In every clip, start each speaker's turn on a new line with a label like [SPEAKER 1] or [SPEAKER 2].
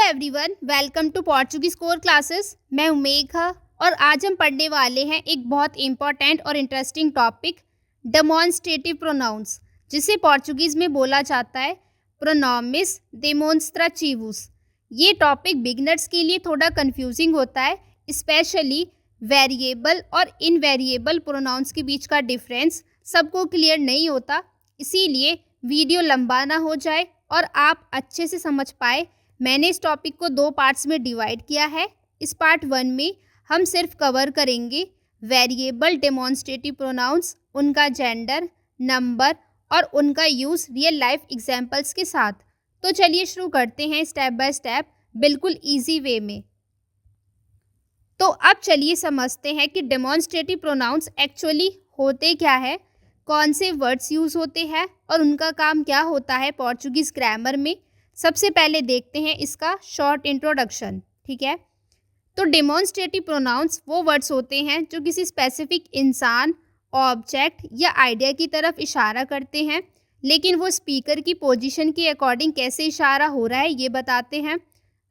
[SPEAKER 1] Everyone, welcome to Portuguese core classes. मैं हूं मेघा और आज हम पढ़ने वाले हैं एक बहुत इंपॉर्टेंट और इंटरेस्टिंग टॉपिक, डेमोन्स्ट्रेटिव प्रोनाउंस, जिसे पोर्चुगीज में बोला जाता है प्रोनोमिस डेमोन्स्ट्राटिवुस। ये टॉपिक बिगिनर्स के लिए थोड़ा कंफ्यूजिंग होता है, स्पेशली वेरिएबल और इनवेरिएबल प्रोनाउंस के बीच का डिफरेंस सबको क्लियर नहीं होता। इसीलिए वीडियो लंबा ना हो जाए और आप अच्छे से समझ पाए, मैंने इस टॉपिक को 2 पार्ट्स में डिवाइड किया है। इस पार्ट 1 में हम सिर्फ कवर करेंगे वेरिएबल डेमोन्स्ट्रेटिव प्रोनाउंस, उनका जेंडर, नंबर और उनका यूज़ रियल लाइफ एग्जांपल्स के साथ। तो चलिए शुरू करते हैं स्टेप बाय स्टेप, बिल्कुल ईजी वे में। तो अब चलिए समझते हैं कि डेमोन्स्ट्रेटिव प्रोनाउंस एक्चुअली होते क्या है, कौन से वर्ड्स यूज़ होते हैं और उनका काम क्या होता है पोर्चुगीज़ ग्रामर में। सबसे पहले देखते हैं इसका शॉर्ट इंट्रोडक्शन, ठीक है। तो डेमोन्स्ट्रेटिव प्रोनाउंस वो वर्ड्स होते हैं जो किसी स्पेसिफिक इंसान, ऑब्जेक्ट या आइडिया की तरफ इशारा करते हैं, लेकिन वो स्पीकर की पोजीशन के अकॉर्डिंग कैसे इशारा हो रहा है ये बताते हैं।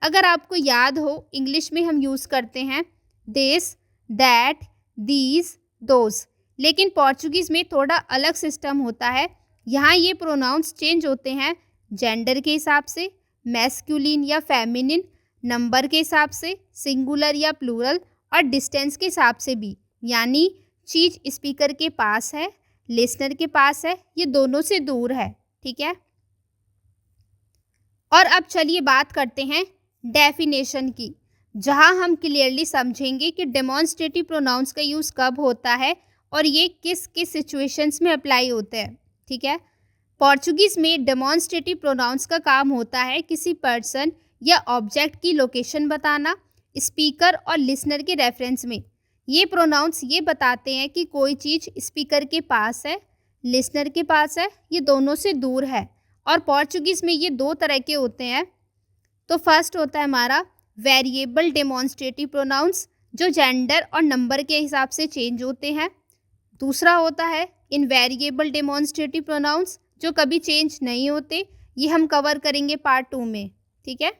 [SPEAKER 1] अगर आपको याद हो, इंग्लिश में हम यूज़ करते हैं दिस, दैट, दीज, दोज, लेकिन पोर्चुगीज़ में थोड़ा अलग सिस्टम होता है। यहाँ ये प्रोनाउंस चेंज होते हैं जेंडर के हिसाब से, मैस्कुलिन या फेमिनिन, नंबर के हिसाब से, सिंगुलर या प्लूरल, और डिस्टेंस के हिसाब से भी, यानी चीज़ स्पीकर के पास है, लिसनर के पास है, ये दोनों से दूर है, ठीक है। और अब चलिए बात करते हैं डेफिनेशन की, जहाँ हम क्लियरली समझेंगे कि डेमोन्स्ट्रेटिव प्रोनाउंस का यूज़ कब होता है और ये किस किस सिचुएशंस में अप्लाई होते हैं, ठीक है। पोर्चुगीज़ में डेमोन्स्ट्रेटिव प्रोनाउंस का काम होता है किसी पर्सन या ऑब्जेक्ट की लोकेशन बताना, स्पीकर और लिसनर के रेफरेंस में। ये प्रोनाउंस ये बताते हैं कि कोई चीज़ स्पीकर के पास है, लिसनर के पास है, ये दोनों से दूर है। और पोर्चुगीज़ में ये 2 तरह के होते हैं। तो फर्स्ट होता है हमारा वेरिएबल डेमोन्स्ट्रेटिव प्रोनाउंस, जो जेंडर और नंबर के हिसाब से चेंज होते हैं। दूसरा होता है इनवेरिएबल डेमोन्स्ट्रेटिव प्रोनाउंस, जो कभी चेंज नहीं होते। ये हम कवर करेंगे पार्ट 2 में, ठीक है।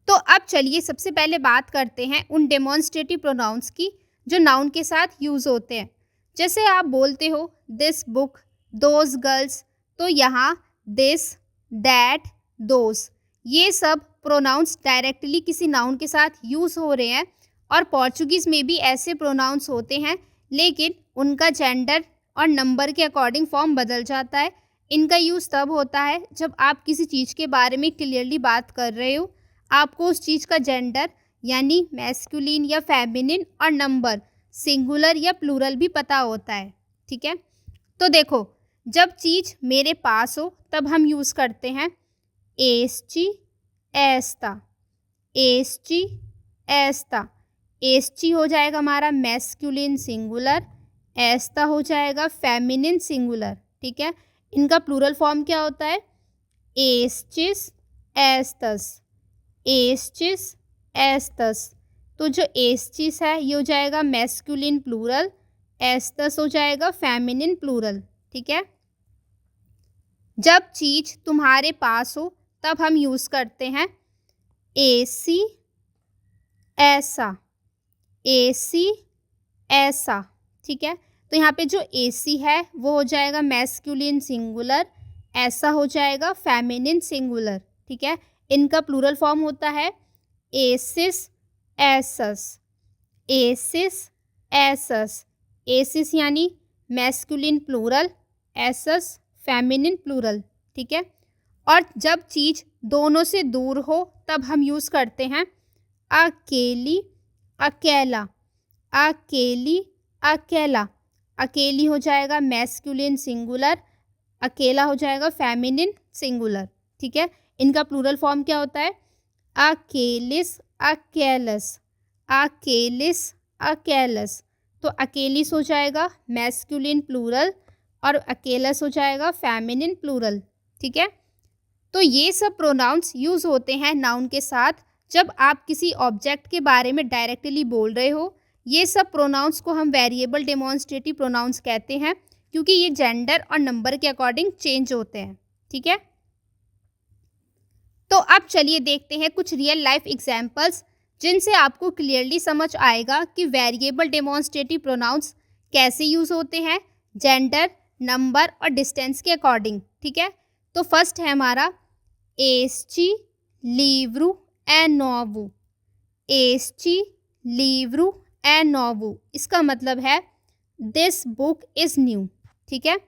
[SPEAKER 1] तो अब चलिए सबसे पहले बात करते हैं उन डेमोन्स्ट्रेटिव प्रोनाउंस की जो नाउन के साथ यूज़ होते हैं। जैसे आप बोलते हो दिस बुक, दोज गर्ल्स, तो यहाँ दिस, दैट, दोज, ये सब प्रोनाउंस डायरेक्टली किसी नाउन के साथ यूज़ हो रहे हैं। और पोर्चुगीज़ में भी ऐसे प्रोनाउंस होते हैं, लेकिन उनका जेंडर और नंबर के अकॉर्डिंग फॉर्म बदल जाता है। इनका यूज़ तब होता है जब आप किसी चीज़ के बारे में क्लियरली बात कर रहे हो, आपको उस चीज़ का जेंडर यानी मैस्कुलिन या फेमिनिन और नंबर सिंगुलर या प्लूरल भी पता होता है, ठीक है। तो देखो, जब चीज़ मेरे पास हो तब हम यूज़ करते हैं एस्ची, एस्ता, एस्ची, एस्ता। एस्ची हो जाएगा हमारा मैस्कुलिन सिंगुलर, एस्ता हो जाएगा फेमिनिन सिंगुलर, ठीक है। इनका प्लूरल फॉर्म क्या होता है? एस्चिस, एस्तस, एस्चिस, एस्तस। तो जो एस्चिस है ये हो जाएगा मैस्कुलिन प्लूरल, एस्तस हो जाएगा फेमिनिन प्लूरल, ठीक है। जब चीज़ तुम्हारे पास हो तब हम यूज़ करते हैं एसी, ऐसा, एसी, ऐसा, ठीक है। तो यहाँ पे जो एसी है वो हो जाएगा मैस्कुलिन सिंगुलर, ऐसा हो जाएगा फेमिनिन सिंगुलर, ठीक है। इनका प्लूरल फॉर्म होता है एसिस, एसस, एसिस, एसस। एसिस यानी मैस्कुलिन प्लूरल, एसस फेमिनिन प्लूरल, ठीक है। और जब चीज़ दोनों से दूर हो तब हम यूज़ करते हैं अकेली, अकेला, अकेली, अकेला। अकेली हो जाएगा मैस्कुलिन सिंगुलर, अकेला हो जाएगा फेमिनिन सिंगुलर, ठीक है। इनका प्लूरल फॉर्म क्या होता है? अकेलिस, अकेलस, अकेलिस, अकेलस। तो अकेलिस हो जाएगा मैस्कुलिन प्लूरल और अकेलस हो जाएगा फेमिनिन प्लूरल, ठीक है। तो ये सब प्रोनाउंस यूज़ होते हैं नाउन के साथ जब आप किसी ऑब्जेक्ट के बारे में डायरेक्टली बोल रहे हो। ये सब प्रोनाउंस को हम वेरिएबल डेमोन्स्ट्रेटिव प्रोनाउंस कहते हैं, क्योंकि ये जेंडर और नंबर के अकॉर्डिंग चेंज होते हैं, ठीक है। तो अब चलिए देखते हैं कुछ रियल लाइफ एग्जाम्पल्स जिनसे आपको क्लियरली समझ आएगा कि वेरिएबल डेमोन्स्ट्रेटिव प्रोनाउंस कैसे यूज़ होते हैं जेंडर, नंबर और डिस्टेंस के अकॉर्डिंग। ठीक है, तो फर्स्ट है हमारा एस्ची लिव्रू ए नोवू। एस्ची लिव्रू ए नोवू, इसका मतलब है दिस बुक इज़ न्यू। ठीक है,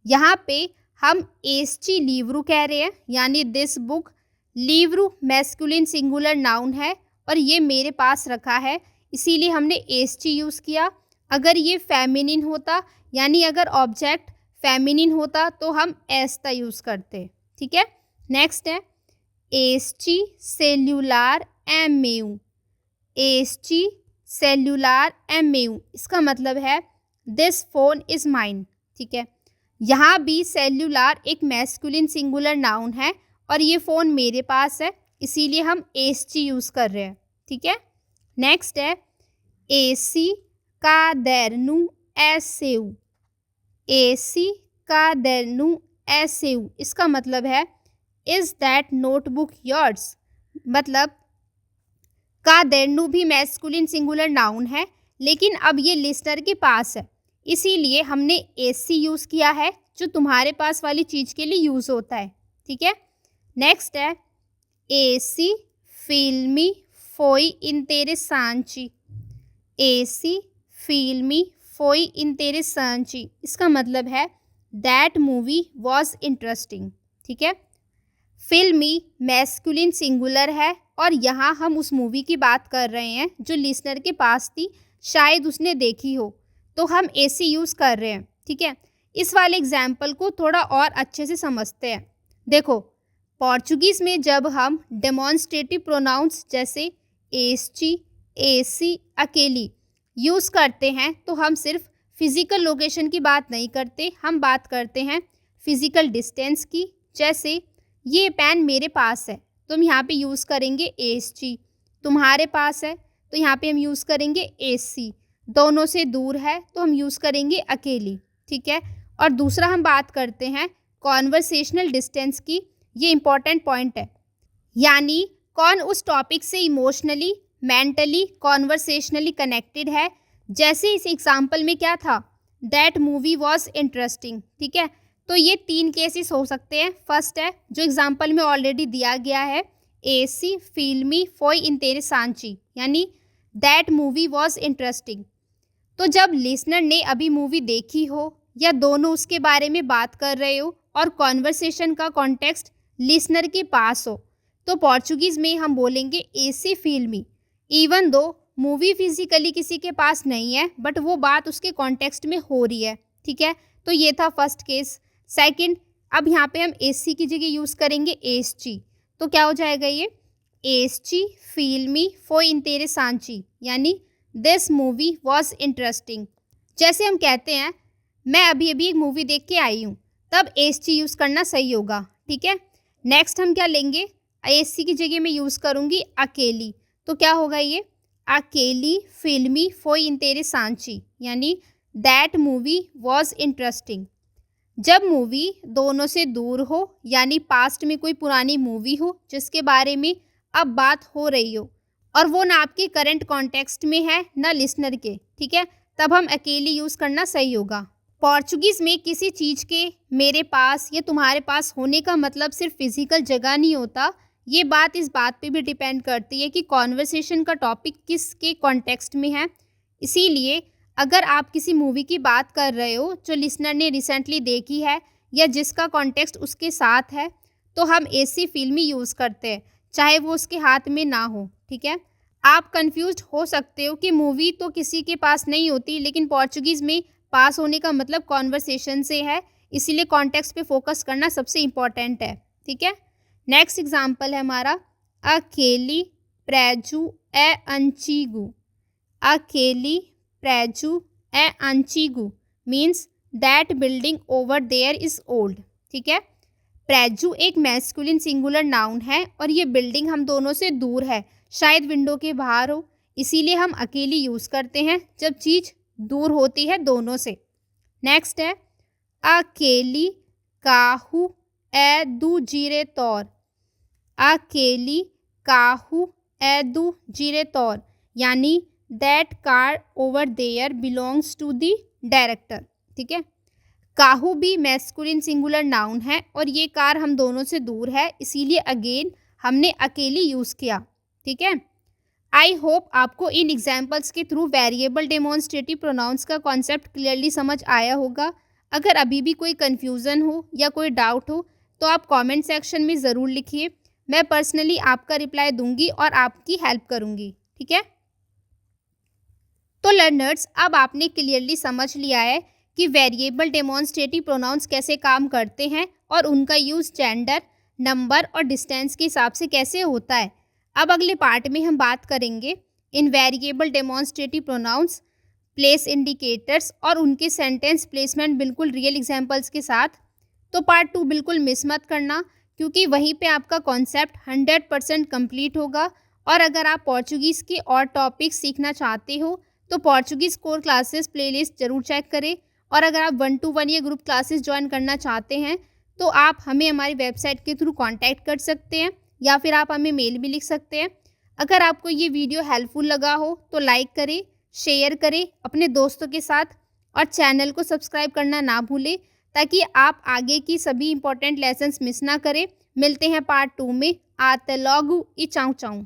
[SPEAKER 1] यहाँ पे हम एस्ची लिव्रू कह रहे हैं, यानी दिस बुक। लिव्रू मैस्कुलिन सिंगुलर नाउन है और ये मेरे पास रखा है, इसीलिए हमने एस्ची यूज़ किया। अगर ये फेमिनिन होता, यानी अगर ऑब्जेक्ट फेमिनिन होता, तो हम एस्ता यूज़ करते। ठीक है, नेक्स्ट है एस्ची सेल्यूलार एमेऊ। एस्ची सेल्यूलार एमेऊ, इसका मतलब है दिस फोन इज़ माइन। ठीक है, यहाँ भी सेल्यूलार एक मैस्कुलिन सिंगुलर नाउन है और ये फ़ोन मेरे पास है, इसीलिए हम एसची यूज़ कर रहे हैं। ठीक है, नेक्स्ट है एसी काdernu é seu। एसी काdernu é seu, इसका मतलब है इज़ दैट नोटबुक योर्स। मतलब काdernu भी मैस्कुलिन सिंगुलर नाउन है, लेकिन अब ये लिस्टर के पास है, इसीलिए हमने एसी यूज़ किया है, जो तुम्हारे पास वाली चीज़ के लिए यूज़ होता है। ठीक है, नेक्स्ट है एसी फिल्मी फोई इंटेरेसांची। एसी फिल्मी फोई इंटेरेसांची, इसका मतलब है दैट मूवी वॉज इंटरेस्टिंग। ठीक है, फिल्मी मैस्कुलिन सिंगुलर है और यहाँ हम उस मूवी की बात कर रहे हैं जो लिसनर के पास थी, शायद उसने देखी हो, तो हम एसी यूज़ कर रहे हैं। ठीक है, इस वाले एग्जाम्पल को थोड़ा और अच्छे से समझते हैं। देखो, पोर्चुगीज़ में जब हम डेमोन्स्ट्रेटिव प्रोनाउंस जैसे एस्ची, एसी, अकेली यूज़ करते हैं, तो हम सिर्फ फिज़िकल लोकेशन की बात नहीं करते, हम बात करते हैं फिज़िकल डिस्टेंस की। जैसे ये पेन मेरे पास है, तो हम यहाँ पे यूज़ करेंगे एस्ची। तुम्हारे पास है, तो यहाँ पे हम यूज़ करेंगे एसी। दोनों से दूर है, तो हम यूज़ करेंगे अकेली। ठीक है, और दूसरा हम बात करते हैं कॉन्वर्सेशनल डिस्टेंस की। ये इम्पॉर्टेंट पॉइंट है, यानी कौन उस टॉपिक से इमोशनली, मेंटली, कॉन्वर्सेशनली कनेक्टेड है। जैसे इस एग्जाम्पल में क्या था, दैट मूवी वॉज इंटरेस्टिंग। ठीक है, तो ये 3 केसेस हो सकते हैं। फर्स्ट है जो एग्जाम्पल में ऑलरेडी दिया गया है, एसी फिल्मी फोई इंटेरेसांची, यानी दैट मूवी वॉज इंटरेस्टिंग। तो जब लिसनर ने अभी मूवी देखी हो या दोनों उसके बारे में बात कर रहे हो और कॉन्वर्सेशन का कॉन्टेक्स्ट लिसनर के पास हो, तो पोर्चुगीज़ में हम बोलेंगे एसी फिल्मी। इवन दो मूवी फिजिकली किसी के पास नहीं है, बट वो बात उसके कॉन्टेक्स्ट में हो रही है। ठीक है, तो ये था फर्स्ट केस। सेकंड, अब यहाँ पे हम एसी की जगह यूज़ करेंगे एसची, तो क्या हो जाएगा ये एसची फिल्मी फोई इंटेरेसांची, यानी दिस मूवी वॉज इंटरेस्टिंग। जैसे हम कहते हैं मैं अभी अभी एक मूवी देख के आई हूँ, तब एसची यूज़ करना सही होगा। ठीक है, नेक्स्ट हम क्या लेंगे, एसी की जगह मैं यूज़ करूँगी अकेली, तो क्या होगा ये अकेली फिल्मी फोई इंटेरेसांची, यानी दैट मूवी वॉज इंटरेस्टिंग। जब मूवी दोनों से दूर हो, यानी पास्ट में कोई पुरानी मूवी हो जिसके बारे में अब बात हो रही हो और वो ना आपके करंट कॉन्टेक्स्ट में है ना लिसनर के, ठीक है, तब हम अकेली यूज़ करना सही होगा। पोर्चुगीज़ में किसी चीज़ के मेरे पास या तुम्हारे पास होने का मतलब सिर्फ फिजिकल जगह नहीं होता। ये बात इस बात पे भी डिपेंड करती है कि कॉन्वर्सेशन का टॉपिक किसके कॉन्टेक्स्ट में है। इसीलिए अगर आप किसी मूवी की बात कर रहे हो जो लिसनर ने रिसेंटली देखी है या जिसका कॉन्टेक्स्ट उसके साथ है, तो हम एसी फिल्मी यूज़ करते हैं, चाहे वो उसके हाथ में ना हो। ठीक है, आप कंफ्यूज्ड हो सकते हो कि मूवी तो किसी के पास नहीं होती, लेकिन पोर्चुगीज़ में पास होने का मतलब कॉन्वर्सेशन से है, इसीलिए कॉन्टेक्स्ट पे फोकस करना सबसे इम्पॉर्टेंट है। ठीक है, नेक्स्ट एग्जाम्पल है हमारा अकेली प्रेजू ए अंचीगू। अकेली प्रेजू ए अंचीगू means that building over there is old. ठीक है, प्रेजू एक मैस्कुलिन सिंगुलर नाउन है और ये बिल्डिंग हम दोनों से दूर है, शायद विंडो के बाहर हो, इसीलिए हम अकेली यूज़ करते हैं जब चीज़ दूर होती है दोनों से। नेक्स्ट है अकेली काहू ए दू जीरे तौर। अकेली, काहू, एदू, जीरे तौर, यानी that car over there belongs to the director. ठीक है, काहू भी मैस्कुलिन सिंगुलर नाउन है और ये कार हम दोनों से दूर है, इसीलिए अगेन हमने अकेली यूज़ किया। ठीक है, आई होप आपको इन एग्जाम्पल्स के थ्रू वेरिएबल डेमोन्स्ट्रेटिव प्रोनाउंस का कॉन्सेप्ट क्लियरली समझ आया होगा। अगर अभी भी कोई कन्फ्यूज़न हो या कोई डाउट हो तो आप कमेंट सेक्शन में ज़रूर लिखिए, मैं पर्सनली आपका रिप्लाई दूंगी और आपकी हेल्प करूंगी। ठीक है, तो लर्नर्स, अब आपने क्लियरली समझ लिया है कि वेरिएबल डेमोन्स्ट्रेटिव प्रोनाउंस कैसे काम करते हैं और उनका यूज़ जेंडर, नंबर और डिस्टेंस के हिसाब से कैसे होता है। अब अगले पार्ट में हम बात करेंगे invariable demonstrative pronouns, place indicators और उनके सेंटेंस प्लेसमेंट बिल्कुल रियल एग्जांपल्स के साथ। तो पार्ट 2 बिल्कुल मिस मत करना, क्योंकि वहीं पे आपका कॉन्सेप्ट 100% कंप्लीट होगा। और अगर आप पोर्चुगीज़ के और टॉपिक्स सीखना चाहते हो तो पोर्चुगीज़ कोर क्लासेस प्लेलिस्ट ज़रूर चेक करें। और अगर आप 1-to-1 या ग्रुप क्लासेस ज्वाइन करना चाहते हैं तो आप हमें हमारी वेबसाइट के थ्रू कांटेक्ट कर सकते हैं या फिर आप हमें मेल भी लिख सकते हैं। अगर आपको ये वीडियो हेल्पफुल लगा हो तो लाइक करें, शेयर करें अपने दोस्तों के साथ और चैनल को सब्सक्राइब करना ना भूलें, ताकि आप आगे की सभी इंपॉर्टेंट लेसन्स मिस ना करें। मिलते हैं पार्ट 2 में। आते लॉगू ई चाऊ चाऊ।